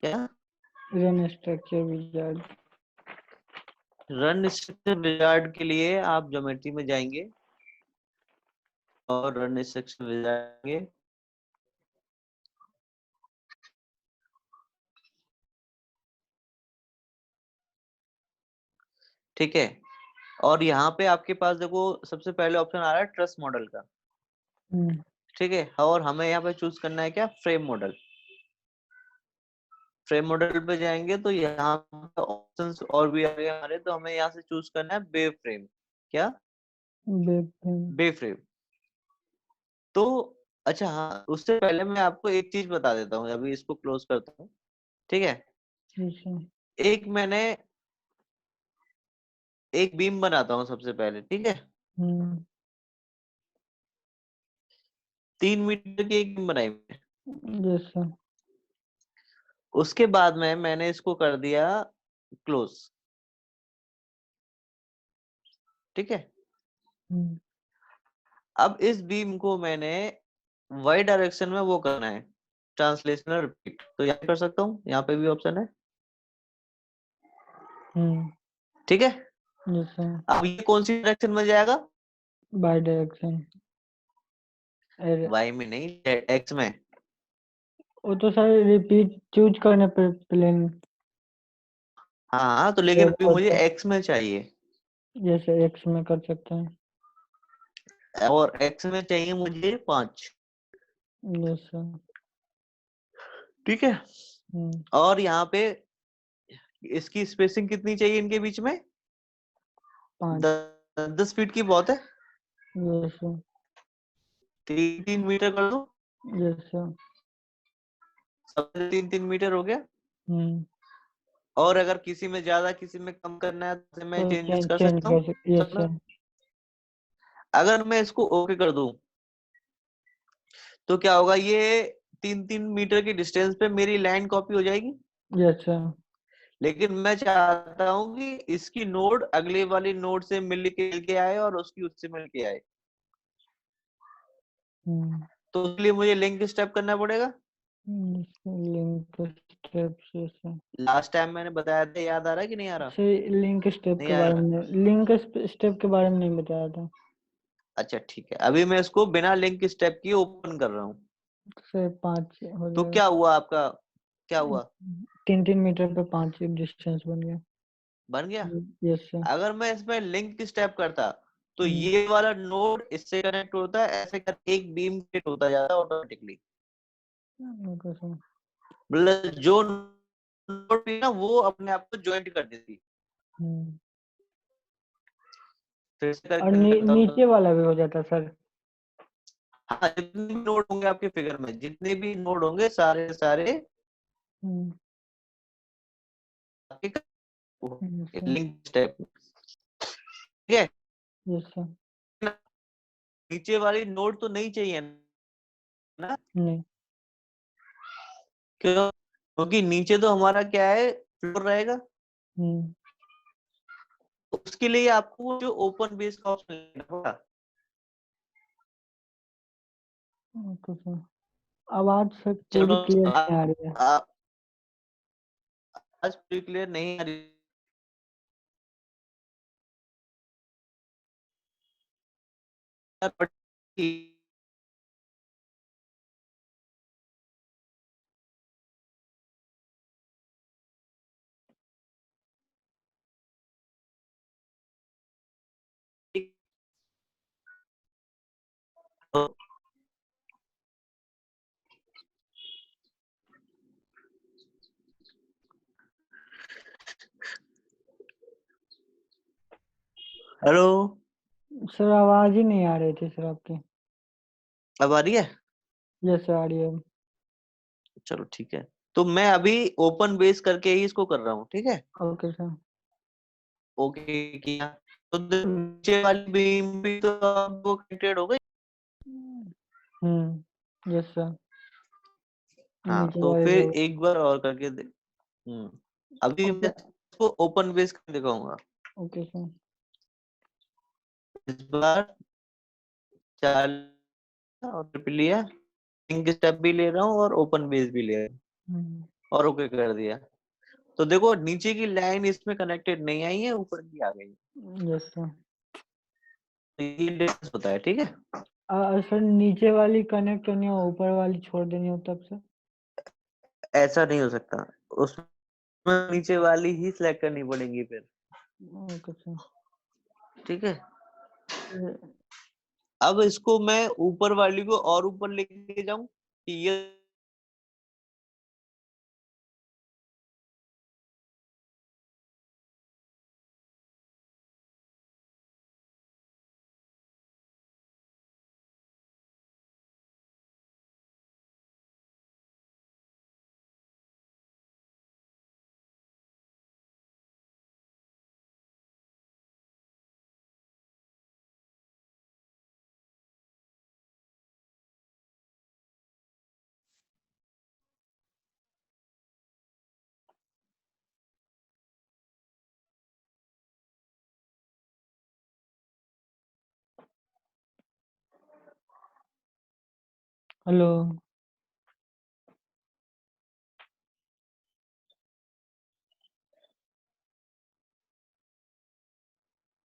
क्या? Run structure wizard. Run structure wizard के लिए आप ज्योमेट्री में जाएंगे और रन स्ट्रक्चर विजार्ड, ठीक है। और यहाँ पे आपके पास देखो सबसे पहले ऑप्शन आ रहा है ट्रस मॉडल का, ठीक है। और हमें यहाँ पे चूज करना है क्या? Frame model. फ्रेम मॉडल पे जाएंगे तो यहाँ पे ऑप्शंस और भी आ गए हमारे, तो हमें यहाँ से चूज करना है बे फ्रेम। क्या? बे फ्रेम। तो अच्छा हाँ, उससे पहले मैं आपको एक चीज बता देता हूँ, अभी इसको क्लोज करता हूँ, ठीक है। एक मैंने एक बीम बनाता हूँ सबसे पहले, ठीक है। 3 मीटर की एक बीम बनाई मैंने। Yes sir. उसके बाद में मैंने इसको कर दिया क्लोज, ठीक है। अब इस बीम को मैंने वाई डायरेक्शन में वो करना है, ट्रांसलेशनल रिपीट। तो यहाँ कर सकता हूँ, यहाँ पे भी ऑप्शन है, ठीक है। Yes sir. अब ये कौन सी डायरेक्शन में जाएगा? By direction. वाई में नहीं, एक्स में। वो तो सर रिपीट चूज करने पर प्लेन। हाँ हाँ, तो लेकिन अभी मुझे एक्स में चाहिए, जैसे एक्स में कर सकते हैं। और एक्स में चाहिए मुझे 5, यस सर। ठीक है। और यहाँ पे इसकी स्पेसिंग कितनी चाहिए इनके बीच में? 5। 10 फीट की बहुत है। Yes sir. 3-3 मीटर कर दो, यस सर। सब 3-3 मीटर हो गया। और अगर किसी में ज्यादा किसी में कम करना है तो मैं तो चेंजेस कर चेंज सकता कर हूँ। सकते। Yes sir. अगर मैं इसको ओके कर दूं तो क्या होगा? ये 3-3 मीटर की डिस्टेंस पे मेरी लाइन कॉपी हो जाएगी। Yes sir. लेकिन मैं चाहता हूं कि इसकी नोड अगले वाली नोड से मिल के आए और उसकी उससे मिल के आए, तो उसके लिए मुझे लिंक स्टेप करना पड़ेगा। लिंक स्टेप से लास्ट टाइम मैंने बताया था, याद आ रहा है कि नहीं आ रहा? सर लिंक स्टेप नहीं के आ बारे रहा? में लिंक स्टेप के बारे में नहीं बताया था। अच्छा ठीक है, अभी मैं इसको बिना लिंक स्टेप के ओपन कर रहा हूँ। सर 5 हो तो जाएगा। क्या हुआ आपका? क्या हुआ? 3-3 मीटर पे 5 डिस्टेंस बन गया। बन गया। Yes sir. अगर मैं इसमें लिंक स्टेप करता तो ये वाला नोड इससे कनेक्ट होता है, ऐसे कर एक बीम क्रिएट होता जाता है ऑटोमेटिकली। मतलब जो नोड थी ना वो अपने आप को ज्वाइंट कर देती। फिर से और करके बताओ तो। नीचे वाला भी हो जाता सर। हाँ, जितने भी नोड होंगे आपके फिगर में, जितने भी नोड होंगे सारे सारे लिंक स्टेप, ठीक है। Yes sir. नीचे वाली नोड तो नहीं चाहिए ना? नहीं। क्यों? क्योंकि नीचे तो हमारा क्या है, फ्लोर रहेगा। तो उसके लिए आपको जो ओपन बेस का ऑप्शन लेना होगा। Okay sir. आवाज सर पूरी चलो क्लियर नहीं आ रही है। आज पूरी क्लियर नहीं आ रही। हेलो, सर आवाज ही नहीं आ रही थी सर आपकी। अब आ रही है? यस सर आ रही है। चलो ठीक है, तो मैं अभी ओपन बेस करके ही इसको कर रहा हूँ, ठीक है। Okay sir. ओके किया तो नीचे वाली बीम भी तो अब वो कनेक्टेड हो गई। Yes sir. हाँ, नीचे तो वाले फिर जो। एक बार और करके दे। अभी मैं ओके। इसको ओपन बेस करके दिखाऊंगा। Okay sir. इस बार 4 और लिया, लिंक स्टेप भी ले रहा हूँ और ओपन बेस भी ले रहा हूँ। और ओके कर दिया। तो देखो नीचे की लाइन इसमें कनेक्टेड नहीं आई है, ऊपर की आ गई। Yes sir. तो ये डिफरेंस होता है, ठीक है। सर नीचे वाली कनेक्ट होनी हो, ऊपर वाली छोड़ देनी हो तब सर? ऐसा नहीं हो सकता, उसमें नीचे वाली ही सिलेक्ट करनी पड़ेगी फिर, ओके सर। ठीक है। अब इसको मैं ऊपर वाली को और ऊपर लेके जाऊं कि ये hello.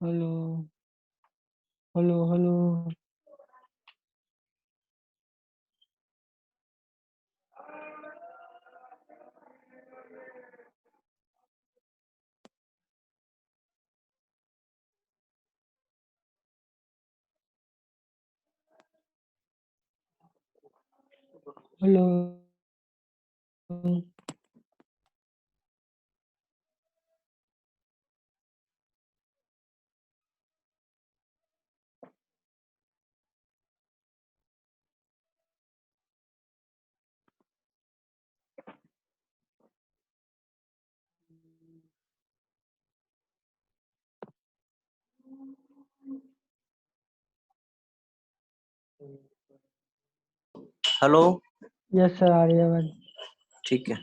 Hello. Hello. Hello. Hello. Hello. Yes sir, आ रही है आवाज। ठीक है,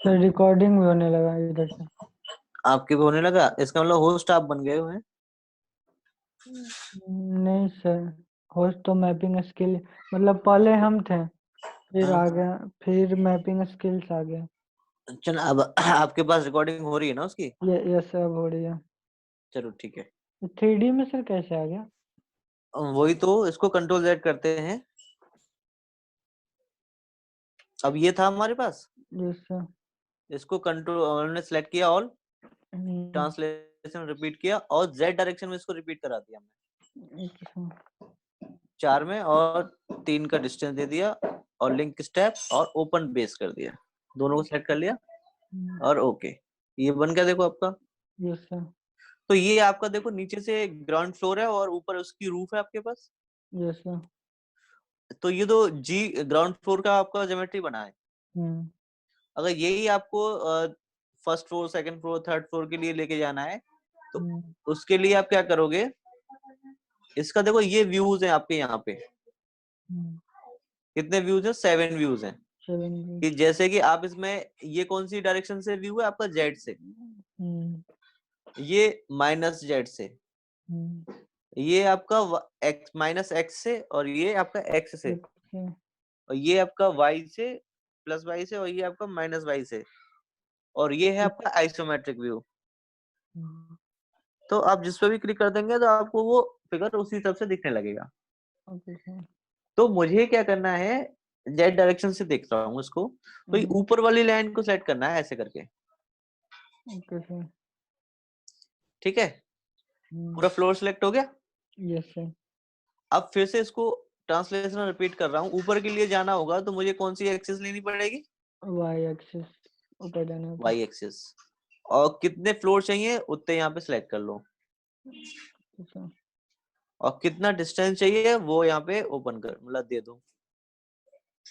सर रिकॉर्डिंग भी होने लगा इधर से। आपके भी होने लगा, इसका मतलब होस्ट आप बन गए हुए हैं। नहीं सर, होस्ट तो मैपिंग स्किल, मतलब पहले हम थे, फिर हाँ, आ गया, फिर मैपिंग स्किल्स आ गया। चलो अब आपके पास रिकॉर्डिंग हो रही है ना उसकी। ये यस सर, अब हो रही है। चलो ठीक है। 3D में सर कैसे आ गया? वही तो, इसको कंट्रोल Z करते हैं। अब ये था हमारे पास, यस सर। इसको कंट्रोल हमने सेलेक्ट किया, ऑल हम्म, ट्रांसलेशन रिपीट किया और Z डायरेक्शन में इसको रिपीट करा दिया हमने, ओके सर। 4 में, और 3 का डिस्टेंस दे दिया, और लिंक स्टेप और ओपन बेस कर दिया, दोनों को सेलेक्ट कर लिया और ओके। ये बन गया देखो आपका। Yes sir. तो ये आपका देखो नीचे से ग्राउंड फ्लोर है और ऊपर उसकी रूफ है आपके पास। Yes sir. तो ये तो जी ग्राउंड फ्लोर का आपका ज्योमेट्री बना है। हम्म। अगर यही आपको first floor, second floor, third floor के लिए लेके जाना है, तो हम्म। उसके लिए आप क्या करोगे, इसका देखो ये व्यूज हैं आपके यहाँ पे, हम्म। कितने व्यूज हैं, 7 व्यूज हैं। 7 कि जैसे कि आप इसमें, ये कौन सी डायरेक्शन से व्यू है आपका, जेड से, हम्म। ये माइनस जेड से, हम्म। ये आपका एक्स माइनस एक्स से, और ये आपका एक्स से, एक से। और ये आपका वाई से, प्लस वाई से, और ये आपका माइनस वाई से, और ये है आपका आइसोमेट्रिक व्यू। हम्म, तो आप जिस पे भी क्लिक कर देंगे तो आपको वो फिगर उसी तरफ से दिखने लगेगा। Okay sir. तो मुझे क्या करना है, जेड डायरेक्शन से देख रहा हूँ इसको, तो ये ऊपर वाली लाइन को सेट करना है ऐसे करके, ओके सर। ठीक है। पूरा फ्लोर सिलेक्ट हो गया। Yes sir. अब फिर से इसको ट्रांसलेशन रिपीट कर रहा हूँ, ऊपर के लिए जाना होगा तो मुझे कौन सी एक्सिस लेनी पड़ेगी, वाई एक्सिस ऊपर जाना होगा। Y axis. और कितने फ्लोर चाहिए उतने यहाँ पे सिलेक्ट कर लो, अच्छा। और कितना डिस्टेंस चाहिए वो यहाँ पे ओपन कर मतलब दे दो।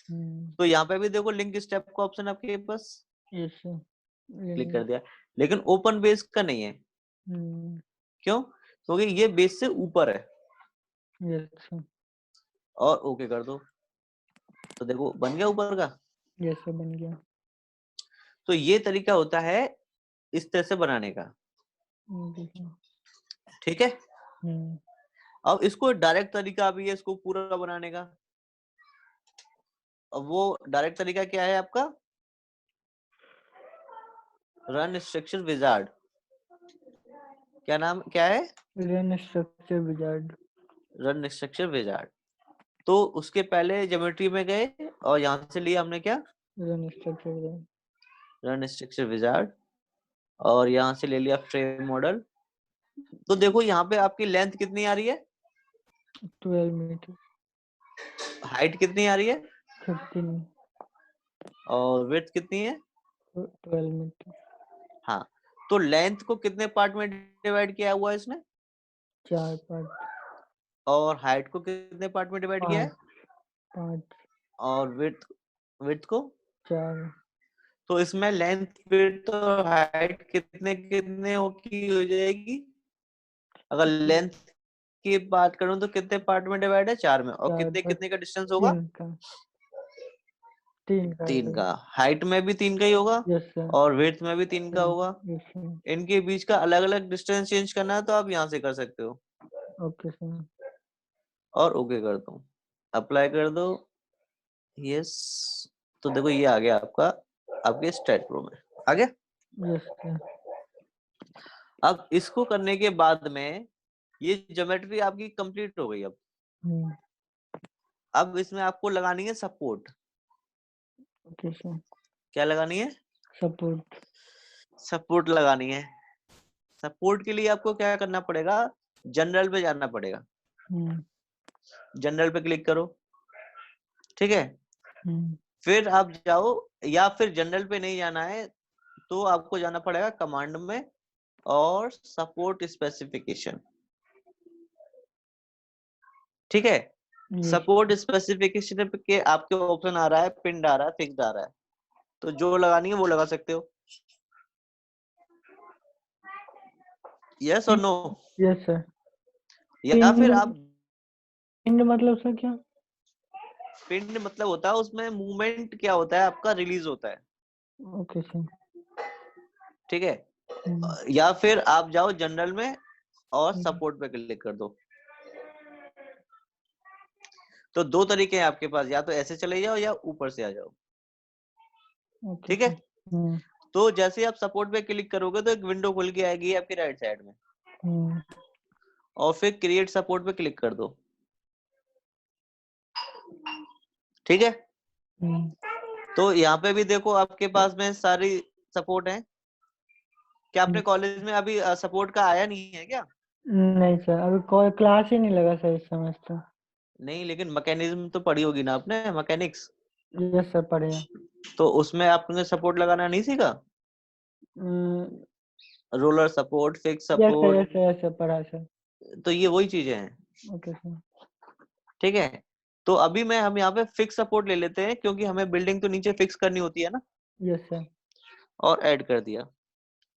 हम्म। तो यहाँ पे भी देखो लिंक स्टेप का ऑप्शन आपके पास, यस सर। क्लिक लेंगे। कर दिया, लेकिन ओपन बेस का नहीं है। हम्म। क्यों, क्योंकि ये बेस से ऊपर है। Yes sir. और ओके कर दो, तो देखो बन गया ऊपर का। यस सर, बन गया। तो ये तरीका होता है इस तरह से बनाने का, ओके सर। ठीक है। हम्म। अब इसको डायरेक्ट तरीका भी है इसको पूरा बनाने का। अब वो डायरेक्ट तरीका क्या है आपका, रन स्ट्रक्चर विजार्ड, क्या नाम क्या है? Run structure wizard. Run structure wizard. तो उसके पहले ज्योमेट्री में गए और यहाँ से लिया हमने क्या? Run structure wizard. Run structure wizard, और यहाँ से ले लिया फ्रेम मॉडल। तो देखो यहाँ पे आपकी लेंथ कितनी आ रही है? 12 मीटर। हाइट कितनी आ रही है? 15। और विड्थ कितनी है? 12 मीटर। हाँ, तो लेंथ को कितने पार्ट में डिवाइड किया हुआ है इसने? 4 पार्ट। और हाइट को कितने पार्ट में डिवाइड किया है? 5। और विड्थ विड्थ को 4। तो इसमें लेंथ विड्थ और हाइट कितने कितने की हो जाएगी? अगर लेंथ की बात करूं तो कितने पार्ट में डिवाइड है? 4 में। और 4 कितने पार्ट। कितने का डिस्टेंस होगा? 3 का। 3 का। 3 का। हाइट में भी 3 का ही होगा यस सर। और विड्थ में भी 3 का होगा। Yes sir. इनके बीच का अलग अलग डिस्टेंस चेंज करना है तो आप यहाँ से कर सकते हो। Okay sir. और ओके कर दो, अप्लाई कर दो, यस। तो देखो ये आ गया आपका, आपके स्टेट प्रो में आ गया। Yes sir. अब इसको करने के बाद में ये ज्योमेट्री आपकी कंप्लीट हो गई। अब इसमें आपको लगानी है सपोर्ट। Okay sir. क्या लगानी है? सपोर्ट। सपोर्ट लगानी है। सपोर्ट के लिए आपको क्या करना पड़ेगा? जनरल पे जाना पड़ेगा। जनरल पे क्लिक करो, ठीक है। फिर आप जाओ, या फिर जनरल पे नहीं जाना है तो आपको जाना पड़ेगा कमांड में और सपोर्ट स्पेसिफिकेशन, ठीक है। सपोर्ट स्पेसिफिकेशन के आपके ऑप्शन आ रहा है, पिन आ रहा है, फिक्स्ड आ रहा है, तो जो लगानी है वो लगा सकते हो। यस और नो? Yes sir. या फिर आप पिन मतलब सर क्या? पिन मतलब होता है उसमें मूवमेंट क्या होता है आपका, रिलीज होता है। Okay sir. ठीक है। या फिर आप जाओ जनरल में और सपोर्ट पे क्लिक कर दो। तो दो तरीके हैं आपके पास, या तो ऐसे चले जाओ या ऊपर से आ जाओ, ठीक है। तो जैसे आप सपोर्ट पे क्लिक करोगे तो एक विंडो खुल के आएगी आपकी राइट साइड में, और फिर क्रिएट सपोर्ट पे क्लिक कर दो, ठीक है। तो यहाँ पे भी देखो आपके पास में सारी सपोर्ट है। क्या आपने कॉलेज में अभी सपोर्ट का आया नहीं है क्या? नहीं सर, अभी कोई क्लास ही नहीं लगा सर इस सेमेस्टर। नहीं, लेकिन मैकेनिज्म तो पढ़ी होगी ना आपने, मैकेनिक्स। यस सर, पढ़े हैं। तो उसमें आपने सपोर्ट लगाना नहीं सीखा? Roller support, fix yes sir, support, yes sir, yes sir, पढ़ा सर। तो ये वही चीजें हैं। Okay sir. ठीक है। तो अभी हम यहाँ पे फिक्स सपोर्ट ले लेते हैं क्योंकि हमें बिल्डिंग तो नीचे फिक्स करनी होती है ना। Yes sir. और ऐड कर दिया।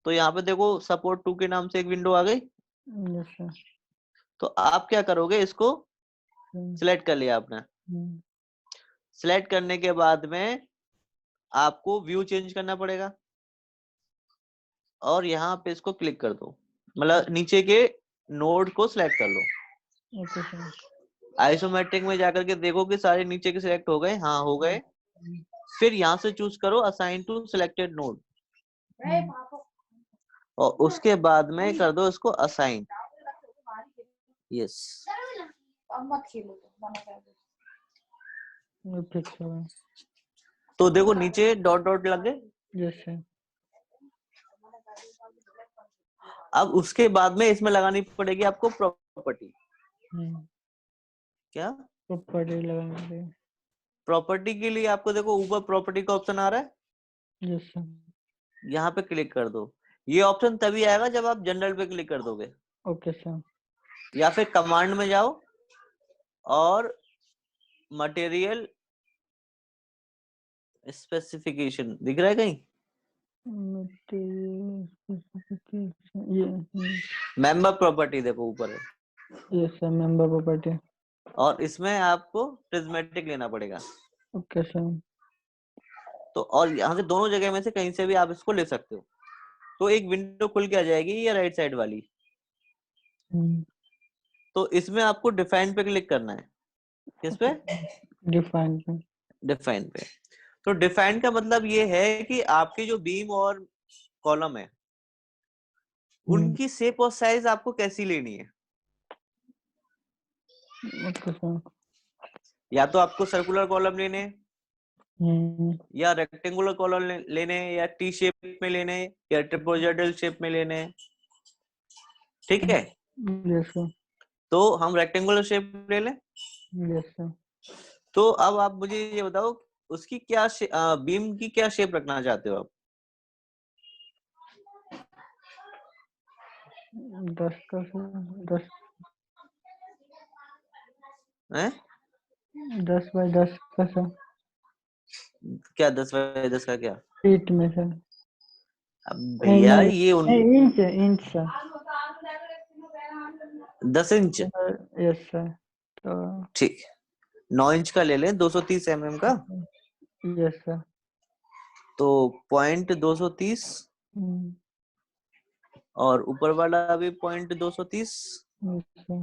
तो यहाँ पे देखो सपोर्ट 2 के नाम से एक विंडो आ गई। Yes sir. तो आप क्या करोगे, इसको सिलेक्ट कर लिया आपने। सिलेक्ट करने के बाद में आपको व्यू चेंज करना पड़ेगा और यहाँ पे इसको क्लिक कर दो, मतलब नीचे के नोड को सिलेक्ट कर लो। Okay sir. आइसोमेट्रिक में जाकर के देखो कि सारे नीचे के सिलेक्ट हो गए। हाँ, हो गए। फिर यहाँ से चूज करो असाइन टू सिलेक्टेड नोड, और उसके बाद में कर दो इसको असाइन। यस, फिक्स हो गया। तो देखो नीचे डॉट डॉट लग गए। Yes sir. अब उसके बाद में इसमें लगानी पड़ेगी आपको प्रॉपर्टी। क्या प्रॉपर्टी लगाएंगे? प्रॉपर्टी के लिए आपको देखो ऊपर प्रॉपर्टी का ऑप्शन आ रहा है। Yes sir. यहाँ पे क्लिक कर दो। ये ऑप्शन तभी आएगा जब आप जनरल पे क्लिक कर दोगे। Okay sir. या फिर कमांड में जाओ और मटेरियल स्पेसिफिकेशन दिख रहा है कहीं? मेंबर प्रॉपर्टी देखो ऊपर है। Yes sir, member property. और इसमें आपको प्रिज्मेटिक लेना पड़ेगा। Okay sir. तो और यहाँ से दोनों जगह में से कहीं से भी आप इसको ले सकते हो। तो एक विंडो खुल के आ जाएगी ये राइट साइड वाली। तो इसमें आपको डिफाइन पे क्लिक करना है। किस पे? डिफाइन पे। डिफाइन पे। तो डिफाइन का मतलब ये है कि आपकी जो बीम और कॉलम है, उनकी शेप और साइज आपको कैसी लेनी है? Okay sir. या तो आपको सर्कुलर कॉलम लेने या रेक्टेंगुलर कॉलम लेने या टी शेप में लेने या ट्रापेजोइडल शेप में लेने, ठीक है? Yes sir. तो हम रेक्टेंगुलर शेप ले लें। Yes sir. तो अब आप मुझे ये बताओ उसकी क्या बीम की क्या शेप रखना चाहते हो आप? 10 का सर, 10 हैं? 10 बाय 10 का सर। क्या 10 बाय 10 का क्या? फीट में सर। अब नहीं भैया नहीं ये नहीं, inch sir. 10 inch, yes sir. तो ठीक, 9 इंच का ले लें 230 mm का। Yes sir. तो पॉइंट 230 और ऊपर वाला भी पॉइंट 230, यस सर।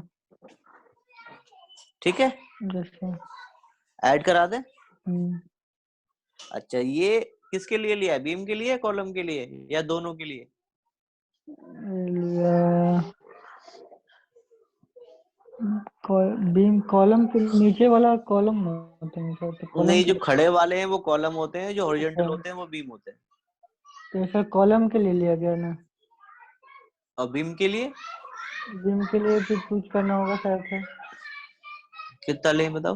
ठीक है? Yes sir. ऐड करा दें। अच्छा, ये किसके लिए लिया है? बीम के लिए, कॉलम के लिए या दोनों के लिए? बीम कॉलम के नीचे वाला कॉलम में होते हैं सर, तो कॉलम नहीं, के जो लिए। खड़े वाले हैं वो कॉलम होते हैं, जो हॉरिजॉन्टल अच्छा, होते हैं वो बीम होते हैं। तो सर कॉलम के लिए लिया गया ना। और बीम के लिए बीम के लिए फिर कुछ करना होगा शायद सर। कितना लें बताओ?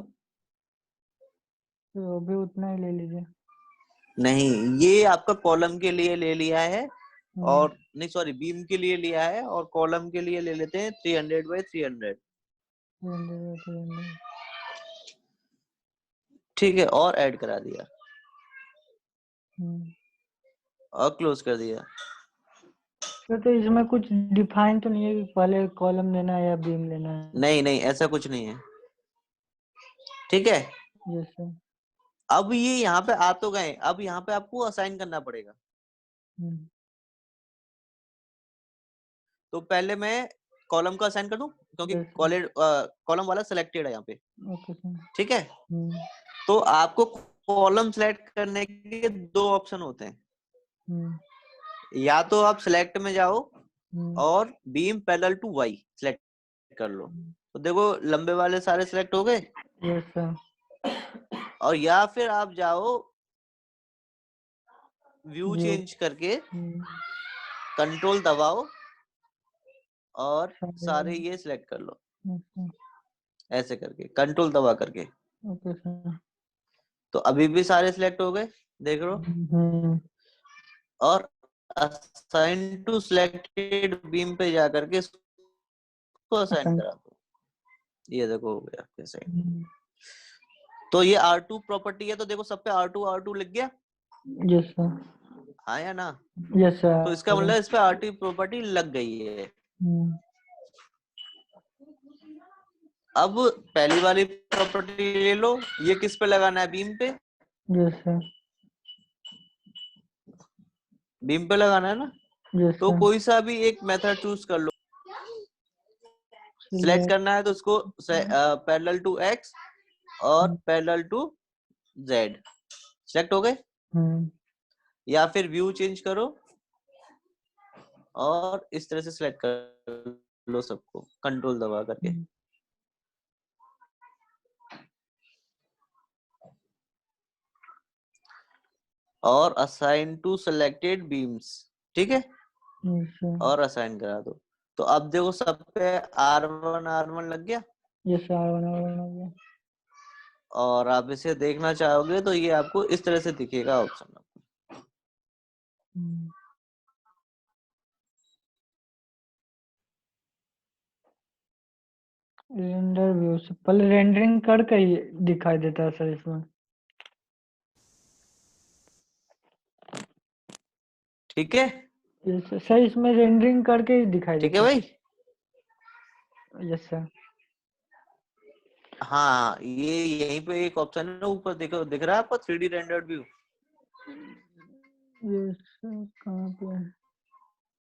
तो अभी उतना ही ले लीजिए। नहीं, ये आपका कॉलम के लिए ले लिया है, हम्म, और नहीं सॉरी, बीम के लिए लिया है, और कॉलम के लिए ले लेते हैं 300 बाय 300, 300। ठीक है? और ऐड करा दिया हम्म। और क्लोज कर दिया। तो इसमें कुछ डिफाइन तो नहीं है कि पहले कॉलम लेना है या बीम लेना है। नहीं नहीं, ऐसा कुछ नहीं है, ठीक है? Yes sir. अब ये यहाँ पे आ तो गए, अब यहाँ पे आपको असाइन करना पड़ेगा। तो पहले मैं कॉलम को असाइन कर दूं, क्योंकि यस सर। कॉलम वाला सिलेक्टेड है यहाँ पे, ओके सर। ठीक है? तो आपको कॉलम सेलेक्ट करने के दो ऑप्शन होते हैं। या तो आप सिलेक्ट में जाओ और beam parallel to Y select कर लो, तो देखो लंबे वाले सारे सिलेक्ट हो गए। Yes sir. और या फिर आप जाओ व्यू व्यू। चेंज करके कंट्रोल दबाओ और सारे ये सिलेक्ट कर लो, ऐसे करके कंट्रोल दबा करके। Okay sir. तो अभी भी सारे सिलेक्ट हो गए, देख लो। और असाइन टू सिलेक्टेड बीम पे जाकर के इसको असाइन करा दो। ये देखो हो गया आपके असाइन। तो ये R2 प्रॉपर्टी है, तो देखो सब पे R2 लिख गया। Yes sir. हाँ या ना? Yes sir. तो इसका मतलब इस पे R2 प्रॉपर्टी लग गई है। अब पहली वाली प्रॉपर्टी ले लो, ये किस पे लगाना है? बीम पे। Yes sir. बीम पे लगाना है ना? यस तो सर। कोई सा भी एक मेथड चूज कर लो। सिलेक्ट करना है तो उसको पैरेलल टू एक्स और पैरेलल टू जेड सिलेक्ट हो गए। या फिर व्यू चेंज करो और इस तरह से सिलेक्ट कर लो सबको कंट्रोल दबा करके। और असाइन टू सिलेक्टेड बीम्स, ठीक है? और असाइन करा दो। तो अब देखो सब पे R1 लग गया। Yes sir. और आप इसे देखना चाहोगे तो ये आपको इस तरह से दिखेगा ऑप्शन। रेंडर व्यू से पहले रेंडरिंग करके ही दिखाई देता है सर इसमें। ठीक है? सर इसमें रेंडरिंग करके ही दिखाई ठीक है देता भाई? है। Yes sir. हाँ, ये यहीं पे एक ऑप्शन है ऊपर, देखो दिख रहा है आपको 3D rendered view. Yes sir, कहाँ पे है?